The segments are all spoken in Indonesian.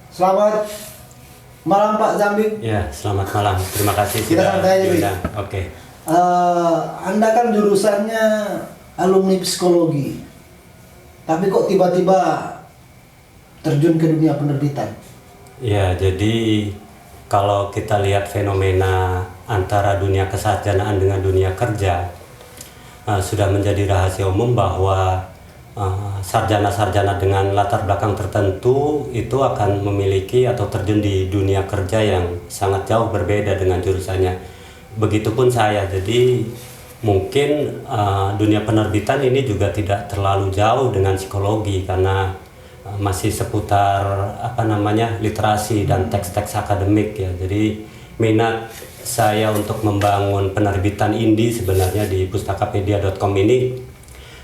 Selamat malam Pak Zambik. Ya, selamat malam. Terima kasih Kita sudah santai aja, Bi. diundang. Oke. Anda kan jurusannya alumni psikologi, tapi kok tiba-tiba terjun ke dunia penerbitan? Ya, jadi kalau kita lihat fenomena antara dunia kesarjanaan dengan dunia kerja, sudah menjadi rahasia umum bahwa sarjana-sarjana dengan latar belakang tertentu itu akan memiliki atau terjun di dunia kerja yang sangat jauh berbeda dengan jurusannya. Begitupun saya, jadi mungkin dunia penerbitan ini juga tidak terlalu jauh dengan psikologi karena masih seputar literasi dan teks-teks akademik ya. Jadi minat saya untuk membangun penerbitan indie sebenarnya di pustakapedia.com ini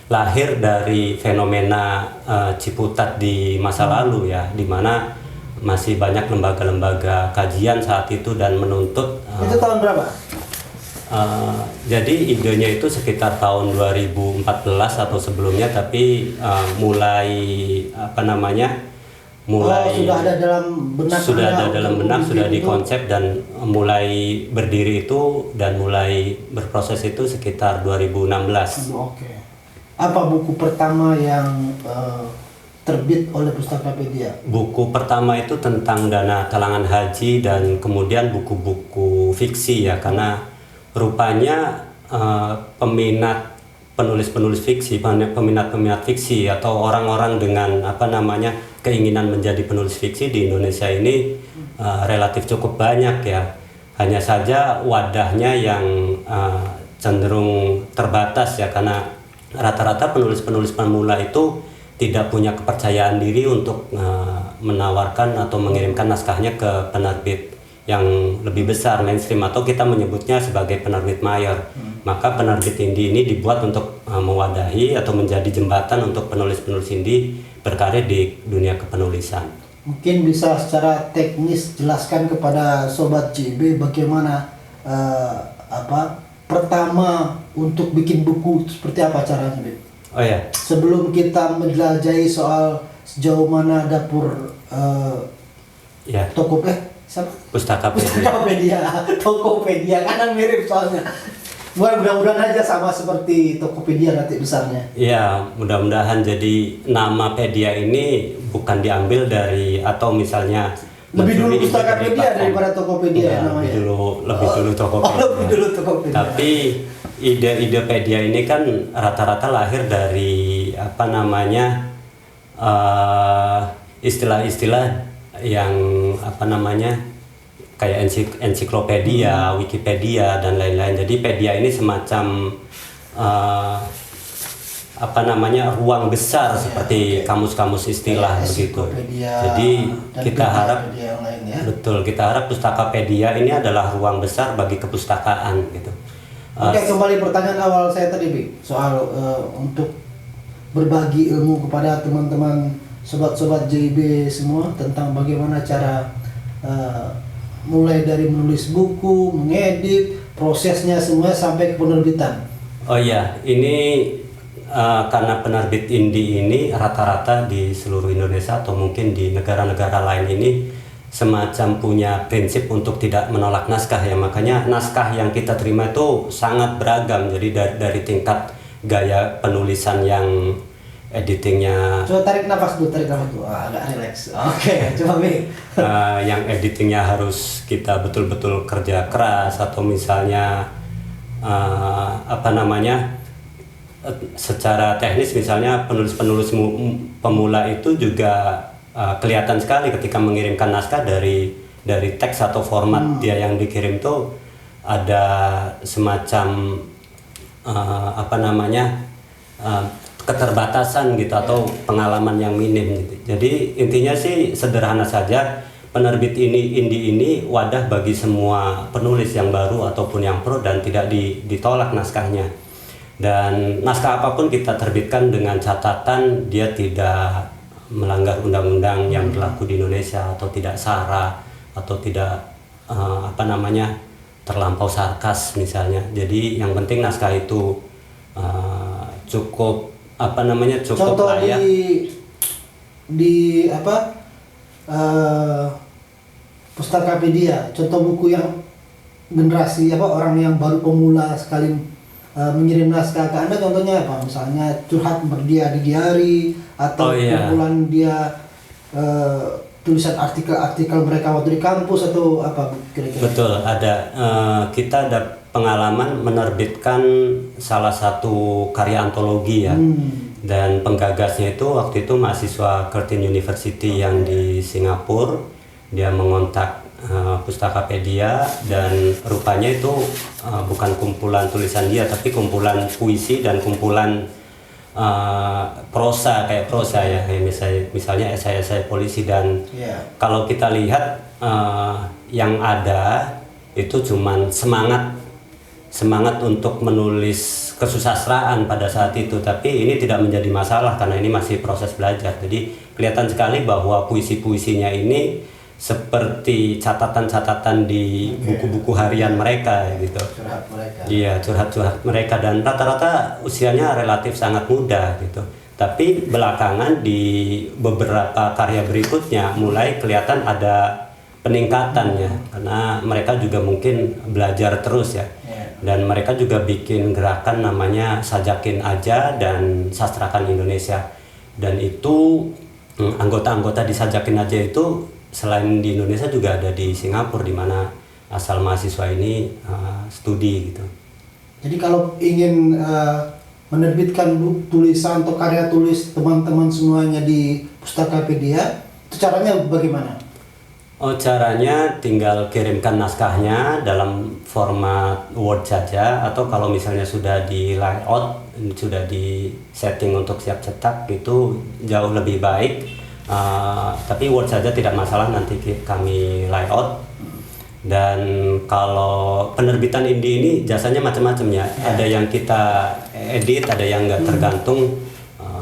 lahir dari fenomena Ciputat di masa lalu ya, di mana masih banyak lembaga-lembaga kajian saat itu dan menuntut. Itu tahun berapa? Jadi idenya itu sekitar tahun 2014 atau sebelumnya, tapi mulai sudah ada dalam benak, sudah dikonsep dan mulai berdiri itu dan mulai berproses itu sekitar 2016. Oke. Apa buku pertama yang terbit oleh Pustakapedia? Buku pertama itu tentang dana talangan haji dan kemudian buku-buku fiksi ya, karena rupanya peminat penulis-penulis fiksi, peminat-peminat fiksi atau orang-orang dengan keinginan menjadi penulis fiksi di Indonesia ini relatif cukup banyak ya. Hanya saja wadahnya yang cenderung terbatas ya, karena rata-rata penulis-penulis pemula itu tidak punya kepercayaan diri untuk menawarkan atau mengirimkan naskahnya ke penerbit yang lebih besar, mainstream, atau kita menyebutnya sebagai penerbit mayor. Maka penerbit indie ini dibuat untuk mewadahi atau menjadi jembatan untuk penulis-penulis indie berkarya di dunia kepenulisan. Mungkin bisa secara teknis jelaskan kepada Sobat JB bagaimana pertama untuk bikin buku seperti apa caranya, Beb? Oh ya. Sebelum kita menjelajahi soal sejauh mana dapur Pustakapedia, Tokopedia kan mirip soalnya. Mudah-mudahan aja sama seperti Tokopedia nanti besarnya. Iya, mudah-mudahan. Jadi nama pedia ini bukan diambil dari atau misalnya lebih dulu Pustakapedia daripada Tokopedia ya, namanya. Lebih dulu Tokopedia. Lebih dulu Tokopedia. Tapi ide pedia ini kan rata-rata lahir dari istilah-istilah yang kayak ensiklopedia, Wikipedia dan lain-lain. Jadi pedia ini semacam ruang besar seperti kamus-kamus istilah begitu. Jadi kita harap kita harap Pustakapedia ini adalah ruang besar bagi kepustakaan gitu. Oke, kembali pertanyaan awal saya tadi, Bi, soal untuk berbagi ilmu kepada teman-teman sobat-sobat JB semua tentang bagaimana cara mulai dari menulis buku, mengedit, prosesnya semua sampai ke penerbitan. Oh iya, ini karena penerbit indie ini rata-rata di seluruh Indonesia atau mungkin di negara-negara lain ini semacam punya prinsip untuk tidak menolak naskah ya, makanya naskah yang kita terima itu sangat beragam. Jadi dari tingkat gaya penulisan yang editingnya, coba tarik nafas dulu, agak relax. Oke, coba Mi. Yang editingnya harus kita betul-betul kerja keras, atau misalnya secara teknis misalnya penulis-penulis pemula itu juga kelihatan sekali ketika mengirimkan naskah dari teks atau format dia yang dikirim tuh ada semacam keterbatasan gitu atau pengalaman yang minim gitu. Jadi intinya sih sederhana saja, penerbit indie ini wadah bagi semua penulis yang baru ataupun yang pro dan tidak ditolak naskahnya. Dan naskah apapun kita terbitkan dengan catatan dia tidak melanggar undang-undang yang berlaku di Indonesia atau tidak sara atau tidak terlampau sarkas misalnya. Jadi yang penting naskah itu cukup cukup contoh layak. di Pustakapedia, contoh buku yang generasi orang yang baru pemula sekali mengirim naskah ke Anda, contohnya apa? Misalnya curhat berdia di diary atau kumpulan dia tulisan artikel-artikel mereka waktu di kampus atau apa kira-kira? Betul, ada kita ada pengalaman menerbitkan salah satu karya antologi ya. Dan penggagasnya itu waktu itu mahasiswa Curtin University yang di Singapura. Dia mengontak Pustakapedia dan rupanya itu bukan kumpulan tulisan dia tapi kumpulan puisi dan kumpulan prosa kayak prosa ya, kayak misalnya esai-esai polisi. Dan kalau kita lihat yang ada itu cuman semangat untuk menulis kesusastraan pada saat itu, tapi ini tidak menjadi masalah karena ini masih proses belajar. Jadi kelihatan sekali bahwa puisi-puisinya ini seperti catatan-catatan di buku-buku harian mereka gitu. Curhat mereka. Iya, curhat-curhat mereka, dan rata-rata usianya relatif sangat muda gitu. Tapi belakangan di beberapa karya berikutnya mulai kelihatan ada peningkatannya karena mereka juga mungkin belajar terus ya. Dan mereka juga bikin gerakan namanya Sajakin Aja dan Sastrakan Indonesia. Dan itu anggota-anggota di Sajakin Aja itu selain di Indonesia juga ada di Singapura, di mana asal mahasiswa ini studi gitu. Jadi kalau ingin menerbitkan tulisan atau karya tulis teman-teman semuanya di Pustakapedia, itu caranya bagaimana? Oh, caranya tinggal kirimkan naskahnya dalam format Word saja, atau kalau misalnya sudah di layout, sudah di setting untuk siap cetak, itu jauh lebih baik. Tapi Word saja tidak masalah, nanti kami layout. Dan kalau penerbitan indie ini jasanya macam-macam ya. Ada yang kita edit, ada yang nggak, tergantung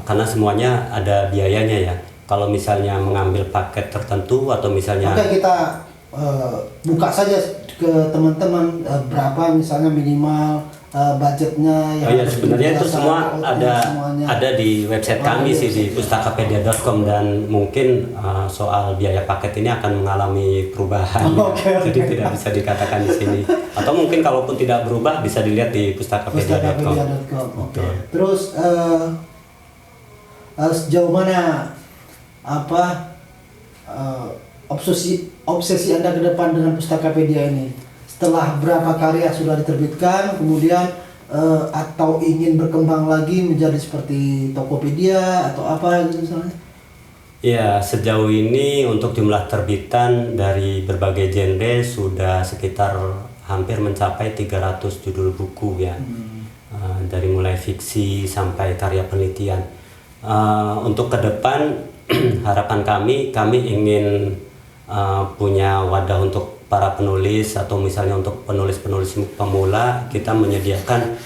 karena semuanya ada biayanya ya. Kalau misalnya mengambil paket tertentu atau misalnya kita buka saja ke teman-teman berapa misalnya minimal budgetnya yang sebenarnya itu semua ada di website kami sih, di pustakapedia.com, dan mungkin soal biaya paket ini akan mengalami perubahan. Jadi tidak bisa dikatakan di sini, atau mungkin kalaupun tidak berubah bisa dilihat di pustakapedia.com. Terus sejauh mana obsesi Anda ke depan dengan Pustakapedia ini? Setelah berapa karya sudah diterbitkan, kemudian atau ingin berkembang lagi menjadi seperti Tokopedia atau apa gitu misalnya? Ya, sejauh ini untuk jumlah terbitan dari berbagai genre sudah sekitar hampir mencapai 300 judul buku ya. Dari mulai fiksi sampai karya penelitian. Untuk ke depan harapan kami ingin punya wadah untuk para penulis, atau misalnya untuk penulis-penulis pemula kita menyediakan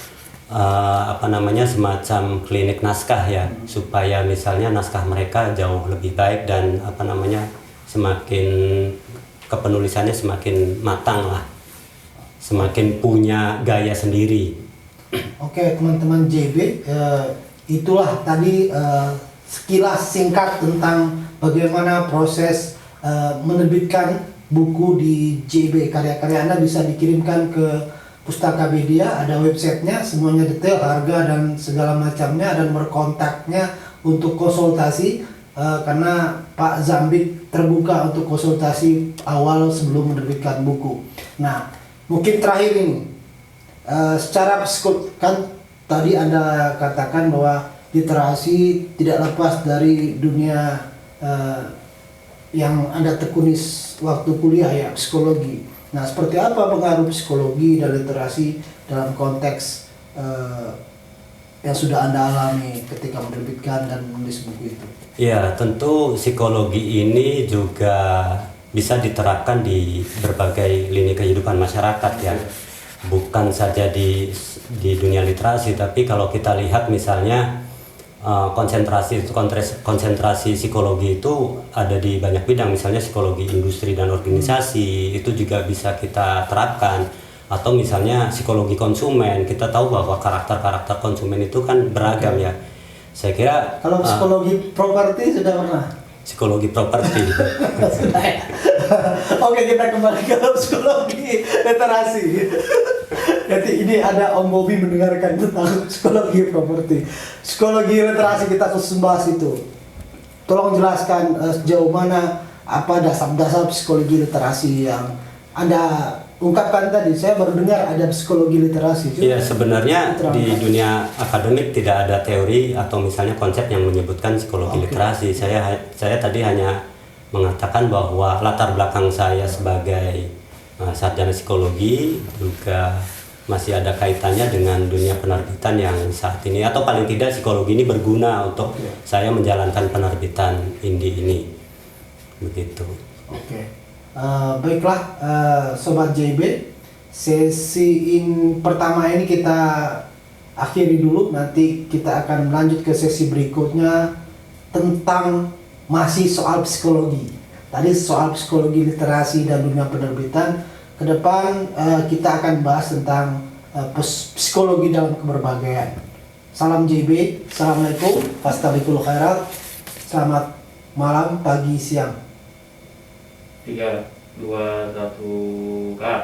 semacam klinik naskah ya, supaya misalnya naskah mereka jauh lebih baik dan semakin kepenulisannya semakin matang lah, semakin punya gaya sendiri. Oke, teman-teman JB, itulah tadi sekilas singkat tentang bagaimana proses menerbitkan buku di JB. Karya-karya Anda bisa dikirimkan ke Pustakapedia, ada websitenya, semuanya detail, harga dan segala macamnya, dan berkontaknya untuk konsultasi karena Pak Zambik terbuka untuk konsultasi awal sebelum menerbitkan buku. Nah, mungkin terakhir ini, secara kan tadi Anda katakan bahwa literasi tidak lepas dari dunia yang Anda tekuni waktu kuliah ya, psikologi. Nah, seperti apa pengaruh psikologi dan literasi dalam konteks yang sudah Anda alami ketika menerbitkan dan menulis buku itu? Ya, tentu psikologi ini juga bisa diterapkan di berbagai lini kehidupan masyarakat ya. Bukan saja di dunia literasi, tapi kalau kita lihat misalnya konsentrasi psikologi itu ada di banyak bidang, misalnya psikologi industri dan organisasi itu juga bisa kita terapkan, atau misalnya psikologi konsumen. Kita tahu bahwa karakter konsumen itu kan beragam ya. Saya kira kalau psikologi properti sudah pernah? psikologi properti. Sudah ya. Oke, kita kembali ke psikologi literasi. Jadi ini ada Om Bobi mendengarkan tentang psikologi properti. Psikologi literasi kita khusus bahas itu. Tolong jelaskan sejauh mana apa dasar-dasar psikologi literasi yang Anda ungkapkan tadi. Saya baru dengar ada psikologi literasi. Iya, sebenarnya di dunia akademik tidak ada teori atau misalnya konsep yang menyebutkan psikologi literasi. Saya tadi hanya mengatakan bahwa latar belakang saya sebagai sarjana psikologi juga masih ada kaitannya dengan dunia penerbitan yang saat ini, atau paling tidak psikologi ini berguna untuk saya menjalankan penerbitan Indi ini, begitu. Oke. Baiklah, Sobat JB, sesi pertama ini kita akhiri dulu. Nanti kita akan lanjut ke sesi berikutnya tentang masih soal psikologi. Tadi soal psikologi literasi dan dunia penerbitan. Ke depan kita akan bahas tentang psikologi dalam keberbagaian. Salam JB, Assalamualaikum, Fastabiqul khairat. Selamat malam, pagi, siang. 3, 2, 1, cut.